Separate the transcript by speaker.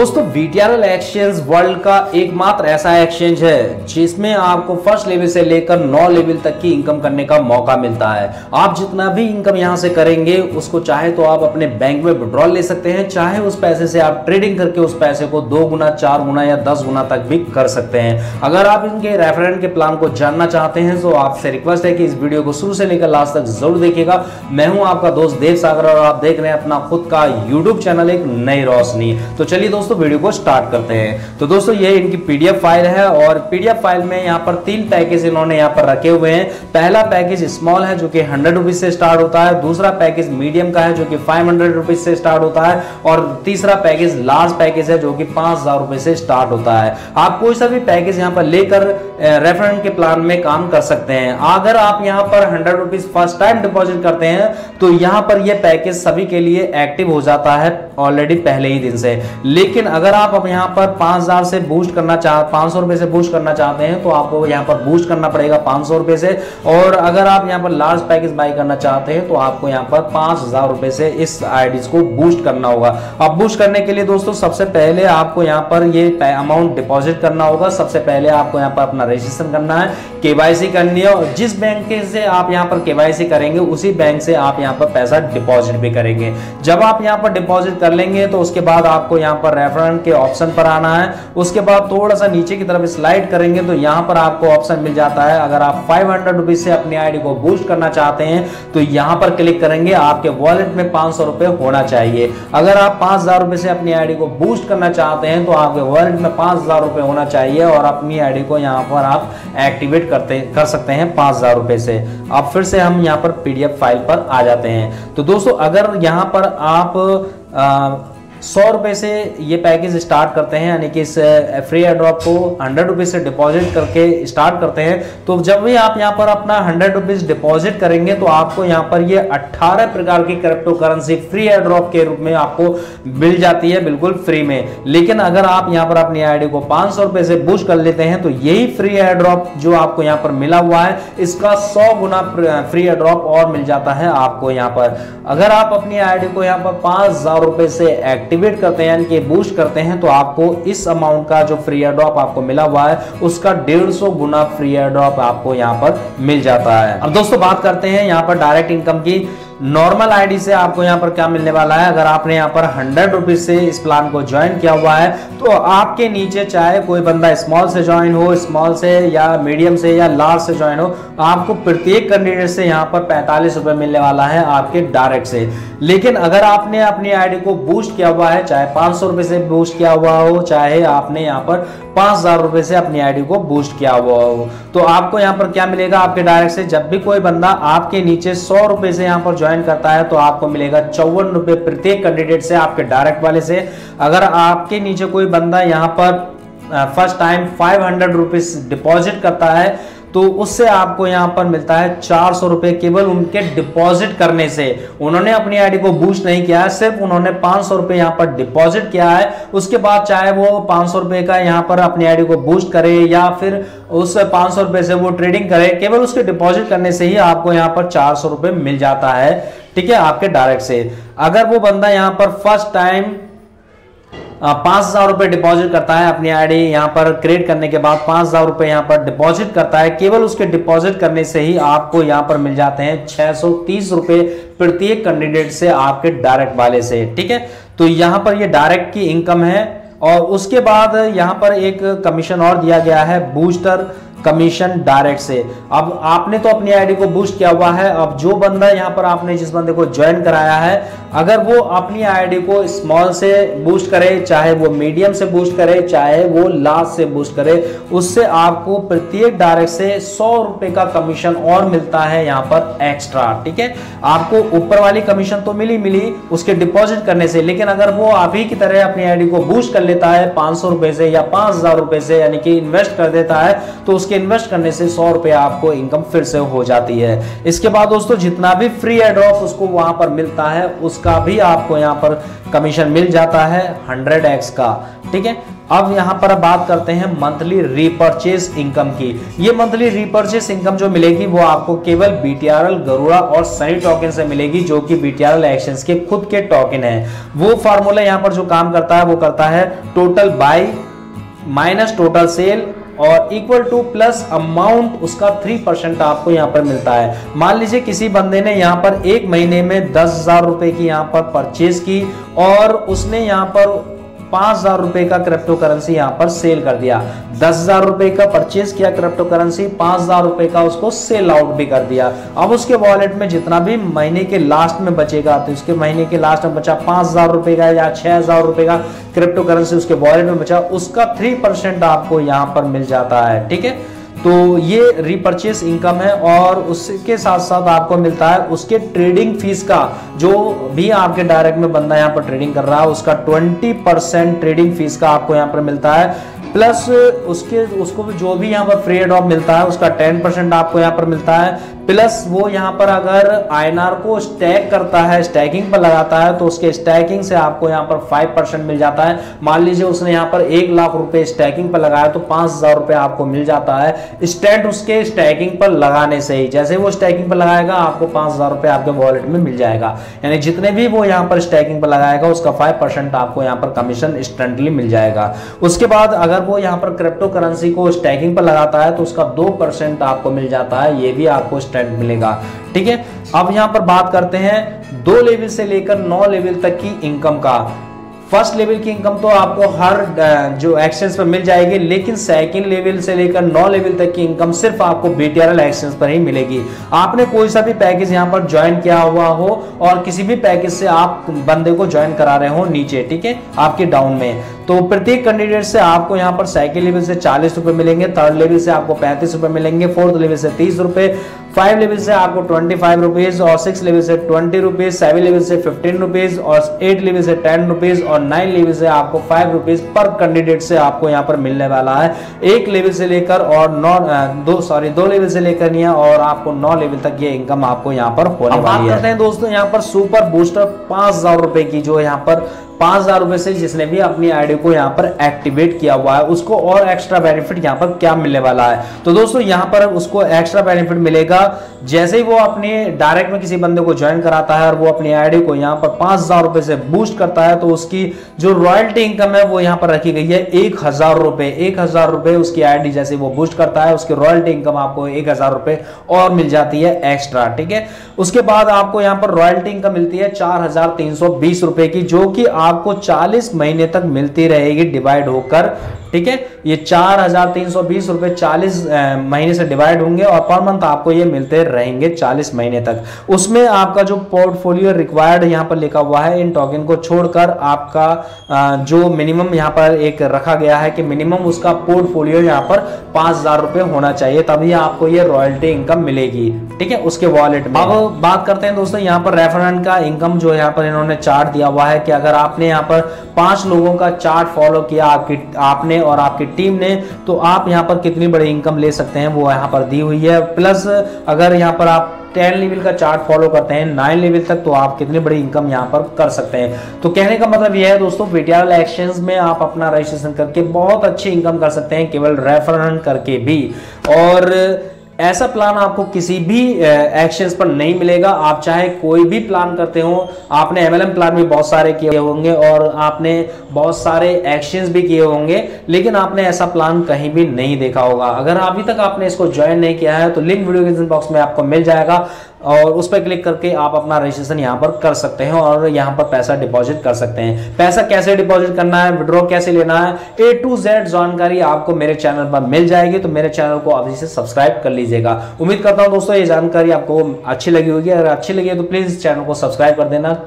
Speaker 1: दोस्तों वीटीआरएल exchange world का एकमात्र ऐसा एक्सचेंज है जिसमें आपको फर्स्ट लेवल से लेकर 9 लेवल तक की इनकम करने का मौका मिलता है। आप जितना भी इनकम यहां से करेंगे उसको चाहे तो आप अपने बैंक में विड्रॉल ले सकते हैं, चाहे उस पैसे से आप ट्रेडिंग करके उस पैसे को 2 गुना 4 गुना या 10 गुना तक भी कर सकते हैं। अगर आप इनके रेफरेंस के प्लान को जानना चाहते हैं तो आपसे रिक्वेस्ट है कि इस वीडियो को शुरू से लेकर लास्ट तक जरूर देखिएगा। मैं हूं आपका दोस्त देव सागर और आप देख रहे हैं अपना खुद का यूट्यूब चैनल एक नई रोशनी। तो चलिए दोस्तों वीडियो को स्टार्ट करते हैं। तो दोस्तों ये इनकी पीडीएफ फाइल है और पीडीएफ फाइल में यहाँ पर 3 पैकेज इन्होंने यहाँ पर रखे हुए हैं। पहला पैकेज स्मॉल है जो कि 100 रुपीज से स्टार्ट होता है, दूसरा पैकेज मीडियम का है जो कि 500 रुपीज से स्टार्ट होता है और तीसरा पैकेज लार्ज पैकेज है जो कि 5000 रुपए से स्टार्ट होता है। आप कोई सा भी पैकेज यहाँ पर लेकर रेफरेंस के प्लान में काम कर सकते हैं। अगर आप यहाँ पर 100 रुपीज फर्स्ट टाइम डिपॉजिट करते हैं तो यहाँ पर यह पैकेज सभी के लिए एक्टिव हो जाता है ऑलरेडी पहले ही दिन से। लेकिन अगर आप अब यहाँ पर 5000 से बूस्ट करना 500 रुपए से बूस्ट करना चाहते हैं तो आपको यहाँ पर बूस्ट करना पड़ेगा 500 रुपए से। और अगर आप यहाँ पर लार्ज पैकेज बाय करना चाहते हैं तो आपको यहाँ पर 5000 रुपए से इस आईडीज को बूस्ट करना होगा। अब बूस्ट करने के लिए दोस्तों सबसे पहले आपको यहाँ पर ये अमाउंट डिपॉजिट करना होगा। सबसे पहले आपको यहाँ पर अपना रजिस्ट्रेशन करना है, केवाईसी करनी है और जिस बैंक से आप यहाँ पर केवाईसी करेंगे उसी बैंक से आप यहाँ पर पैसा डिपॉजिट भी करेंगे। जब आप यहाँ पर डिपॉजिट कर लेंगे तो उसके बाद आपको यहाँ पर रेफरेंस के ऑप्शन पर आना है। उसके बाद थोड़ा सा नीचे की तरफ स्लाइड करेंगे तो यहाँ पर आपको ऑप्शन मिल जाता है। अगर आप 500 रुपीज से अपनी आईडी को बूस्ट करना चाहते हैं तो यहाँ पर क्लिक करेंगे, आपके वॉलेट में 500 रुपए होना चाहिए। अगर आप 5000 रुपए से अपनी आईडी को बूस्ट करना चाहते हैं तो आपके वॉलेट में 5000 रुपए होना चाहिए और अपनी आईडी को यहाँ पर आप एक्टिवेट कर सकते हैं 5000 रुपए से। अब फिर से हम यहाँ पर पीडीएफ फाइल पर आ जाते हैं। तो दोस्तों अगर यहाँ पर आप 100 रुपए से ये पैकेज स्टार्ट करते हैं, यानी कि इस फ्री एयरड्रॉप को 100 रुपीज से डिपॉजिट करके स्टार्ट करते हैं, तो जब भी आप यहाँ पर अपना 100 रुपीज डिपॉजिट करेंगे तो आपको यहाँ पर ये 18 प्रकार की क्रिप्टो करेंसी फ्री एयरड्रॉप के रूप में आपको मिल जाती है बिल्कुल फ्री में। लेकिन अगर आप यहाँ पर अपनी आईडी को 500 रुपए से बूस्ट कर लेते हैं तो यही फ्री एयरड्रॉप जो आपको यहाँ पर मिला हुआ है इसका 100 गुना फ्री एयरड्रॉप और मिल जाता है आपको यहाँ पर। अगर आप अपनी आईडी को यहाँ पर 5000 रुपए से एक्टिवेट करते हैं यानी कि बूस्ट करते हैं तो आपको इस अमाउंट का जो फ्री एयरड्रॉप आपको मिला हुआ है उसका 150 गुना फ्री एयरड्रॉप आपको यहाँ पर मिल जाता है। अब दोस्तों बात करते हैं यहाँ पर डायरेक्ट इनकम की। नॉर्मल आईडी से आपको यहाँ पर क्या मिलने वाला है। अगर आपने यहाँ पर 100 रुपीज से इस प्लान को ज्वाइन किया हुआ है तो आपके नीचे चाहे कोई बंदा स्मॉल से ज्वाइन हो, स्मॉल से या मीडियम से या लार्ज से ज्वाइन हो, आपको प्रत्येक कैंडिडेट से यहाँ पर 45 रुपए मिलने वाला है आपके डायरेक्ट से। लेकिन अगर आपने अपनी आईडी को बूस्ट किया हुआ है, चाहे 500 रुपए से बूस्ट किया हुआ हो, चाहे आपने यहाँ पर 5000 रुपए से अपनी आईडी को बूस्ट किया हुआ हो, तो आपको यहाँ पर क्या मिलेगा आपके डायरेक्ट से। जब भी कोई बंदा आपके नीचे 100 रुपए से यहाँ पर ज्वाइन करता है तो आपको मिलेगा 54 रुपए प्रत्येक कैंडिडेट से आपके डायरेक्ट वाले से। अगर आपके नीचे कोई बंदा यहाँ पर फर्स्ट टाइम 500 रुपीज डिपॉजिट करता है तो उससे आपको यहाँ पर मिलता है 400 रुपए केवल उनके डिपॉजिट करने से। उन्होंने अपनी आईडी को बूस्ट नहीं किया है, सिर्फ उन्होंने 500 रुपए यहाँ पर डिपॉजिट किया है। उसके बाद चाहे वो 500 रुपए का यहाँ पर अपनी आईडी को बूस्ट करे या फिर उस 500 रुपए से वो ट्रेडिंग करे, केवल उसके डिपॉजिट करने से ही आपको यहाँ पर 400 रुपए मिल जाता है, ठीक है, आपके डायरेक्ट से। अगर वो बंदा यहाँ पर फर्स्ट टाइम 5000 रुपए डिपॉजिट करता है अपनी आईडी यहाँ पर क्रिएट करने के बाद 5000 रुपए यहाँ पर डिपॉजिट करता है, केवल उसके डिपॉजिट करने से ही आपको यहाँ पर मिल जाते हैं 630 रुपए प्रत्येक कैंडिडेट से आपके डायरेक्ट वाले से, ठीक है। तो यहाँ पर ये डायरेक्ट की इनकम है और उसके बाद यहाँ पर एक कमीशन और दिया गया है, बूस्टर कमीशन डायरेक्ट से। अब आपने तो अपनी आईडी को बूस्ट किया हुआ है, अब जो बंदा यहाँ पर आपने जिस बंदे को ज्वाइन कराया है अगर वो अपनी आईडी को स्मॉल से बूस्ट करे, चाहे वो मीडियम से बूस्ट करे, चाहे वो लार्ज से बूस्ट करे, उससे आपको प्रत्येक डायरेक्ट से 100 रुपए का कमीशन और मिलता है यहाँ पर एक्स्ट्रा, ठीक है। आपको ऊपर वाली कमीशन तो मिली उसके डिपॉजिट करने से, लेकिन अगर वो आप ही की तरह अपनी आईडी को बूस्ट कर लेता है 500 रुपए से या 5000 रुपए से, यानी कि इन्वेस्ट कर देता है, तो उसके इन्वेस्ट करने से 100 रुपए आपको इनकम फिर से हो जाती है। इसके बाद दोस्तों जितना भी फ्री एयरड्रॉप उसको वहां पर मिलता है उसका उसका भी आपको यहाँ पर कमीशन मिल जाता है 100x का। ठीक है, अब यहाँ पर बात करते हैं मंथली रीपर्चेस इनकम की। ये मंथली रीपर्चेस इनकम जो मिलेगी वो आपको केवल BTRL, गरुड़ा और सनी टोकन से मिलेगी, जो कि BTRL एक्सचेंज के खुद के टोकन है। वो फार्मूला यहाँ पर जो काम करता है वो करता है total by minus total sale और इक्वल टू प्लस अमाउंट, उसका 3% आपको यहाँ पर मिलता है। मान लीजिए किसी बंदे ने यहाँ पर एक महीने में 10,000 रुपए की यहाँ पर परचेज की और उसने यहाँ पर 5,000 रुपए का क्रिप्टो करेंसी यहाँ पर सेल कर दिया। 10,000 रुपए का परचेज किया क्रिप्टो करेंसी, 5,000 रुपए का उसको सेल आउट भी कर दिया। अब उसके वॉलेट में जितना भी महीने के लास्ट में बचेगा, तो उसके महीने के लास्ट में बचा 5,000 रुपए का या 6,000 रुपए का क्रिप्टो करेंसी उसके वॉलेट में बचा, उसका 3% आपको यहाँ पर मिल जाता है। ठीक है, तो ये रीपर्चेस इनकम है और उसके साथ साथ आपको मिलता है उसके ट्रेडिंग फीस का, जो भी आपके डायरेक्ट में बंदा यहाँ पर ट्रेडिंग कर रहा है उसका 20% ट्रेडिंग फीस का आपको यहाँ पर मिलता है, प्लस उसको जो भी यहाँ पर फ्री ड्रॉप मिलता है उसका 10% आपको यहाँ पर मिलता है, प्लस वो यहाँ पर अगर INR को स्टैक करता है, स्टैकिंग पर लगाता है, तो उसके स्टैकिंग से आपको यहाँ पर 5% मिल जाता है। मान लीजिए उसने यहाँ पर 1 लाख रुपए स्टैकिंग पर लगाया तो 5,000 रुपए आपको मिल जाता है स्टैंड उसके स्टैकिंग पर लगाने से ही। जैसे वो स्टैकिंग पर लगाएगा आपको 5,000 रुपए आपके वॉलेट में मिल जाएगा, यानी जितने भी वो यहाँ पर स्टैकिंग पर लगाएगा उसका 5% आपको यहाँ पर कमीशन इंस्टेंटली मिल जाएगा। उसके बाद अगर वो यहाँ पर क्रिप्टो करेंसी को स्टैकिंग पर लगाता है तो उसका 2% आपको मिल जाता है, ये भी आपको स्टैंड मिलेगा। ठीक है, अब यहाँ पर बात करते हैं 2 लेवल से लेकर 9 लेवल तक की इनकम का। फर्स्ट लेवल की इनकम तो आपको हर जो एक्सचेंज पर मिल जाएगी, लेकिन सेकंड लेवल से लेकर 9 लेवल तक की इनकम सिर्फ आपको BTRL एक्सचेंज पर ही मिलेगी। आपने कोई सा भी पैकेज यहाँ पर ज्वाइन किया हुआ हो और किसी भी पैकेज से आप बंदे को ज्वाइन करा रहे हो नीचे, ठीक है, आपके डाउन में, तो प्रत्येक कैंडिडेट से आपको यहाँ पर सेकंड लेवल से 40 रुपए मिलेंगे, थर्ड लेवल से आपको 35 रुपए मिलेंगे, फोर्थ लेवल से 30 रुपए, 5 लेवल से आपको 25 रुपीज और 6 लेवल से 20 रुपीज, 7 लेवल से 15 रुपीज और 8 लेवल से 10 रुपीज और 9 लेवल से आपको 5 रुपीज पर कैंडिडेट से आपको यहाँ पर मिलने वाला है। 1 लेवल से लेकर और 2 लेवल से लेकर नहीं है और आपको 9 लेवल तक ये इनकम आपको यहाँ पर होने वाली है। बात करते हैं दोस्तों यहाँ पर सुपर बूस्टर 5,000 रुपए की, जो यहाँ पर 5,000 रुपए से जिसने भी अपनी आईडी को यहाँ पर एक्टिवेट किया हुआ है उसको और एक्स्ट्रा बेनिफिट यहाँ पर क्या मिलने वाला है। तो दोस्तों यहाँ पर उसको एक्स्ट्रा बेनिफिट मिलेगा जैसे ही वो अपने डायरेक्ट में किसी बंदे को ज्वाइन कराता है और वो अपनी आईडी को यहाँ पर 5,000 रुपए से बूस्ट करता है, तो उसकी जो रॉयल्टी इनकम है वो यहाँ पर रखी गई है 1,000 रुपए। 1,000 रुपए उसकी आईडी जैसे वो बूस्ट करता है उसकी रॉयल्टी इनकम आपको 1,000 रुपए और मिल जाती है एक्स्ट्रा। ठीक है, उसके बाद आपको यहाँ पर रॉयल्टी इनकम मिलती है 4,320 रुपए की, जो कि आपको 40 महीने तक मिलती रहेगी डिवाइड होकर। ठीक है, ये 4,320 रुपए 40 महीने से डिवाइड होंगे और पर मंथ आपको ये मिलते रहेंगे 40 महीने तक। उसमें आपका जो पोर्टफोलियो रिक्वायर्ड यहाँ पर लिखा हुआ है इन टोकन को छोड़कर आपका जो मिनिमम यहाँ पर एक रखा गया है कि मिनिमम उसका पोर्टफोलियो यहाँ पर 5,000 रुपए होना चाहिए, तभी आपको ये रॉयल्टी इनकम मिलेगी। ठीक है, उसके वॉलेट में। अब बात करते हैं दोस्तों यहाँ पर रेफरेंट का इनकम, जो यहाँ पर इन्होंने चार्ट दिया हुआ है कि अगर आपने यहाँ पर 5 लोगों का चार्ट फॉलो किया आपने और आपकी टीम ने, तो आप यहाँ पर कितनी बड़ी इनकम ले सकते हैं वो यहाँ पर दी हुई है। प्लस अगर यहाँ पर आप 10 लेवल का चार्ट फॉलो करते हैं 9 लेवल तक, तो आप कितनी बड़ी इनकम यहाँ पर कर सकते हैं। तो कहने का मतलब यह है दोस्तों, BTRL एक्सचेंज में आप अपना रजिस्ट्रेशन करके बहुत अच्छी इनकम कर सकते हैं केवल रेफरल करके भी। और ऐसा प्लान आपको किसी भी एक्सचेंज पर नहीं मिलेगा। आप चाहे कोई भी प्लान करते हो, आपने MLM प्लान भी बहुत सारे किए होंगे और आपने बहुत सारे एक्सचेंज भी किए होंगे, लेकिन आपने ऐसा प्लान कहीं भी नहीं देखा होगा। अगर अभी तक आपने इसको ज्वाइन नहीं किया है तो लिंक वीडियो डिस्क्रिप्शन बॉक्स में आपको मिल जाएगा और उस पर क्लिक करके आप अपना रजिस्ट्रेशन यहाँ पर कर सकते हैं और यहाँ पर पैसा डिपॉजिट कर सकते हैं। पैसा कैसे डिपॉजिट करना है, विड्रॉ कैसे लेना है, A to Z जानकारी आपको मेरे चैनल पर मिल जाएगी। तो मेरे चैनल को अभी से सब्सक्राइब कर लीजिएगा। उम्मीद करता हूँ दोस्तों ये जानकारी आपको अच्छी लगी होगी। अगर अच्छी लगी है तो प्लीज चैनल को सब्सक्राइब कर देना।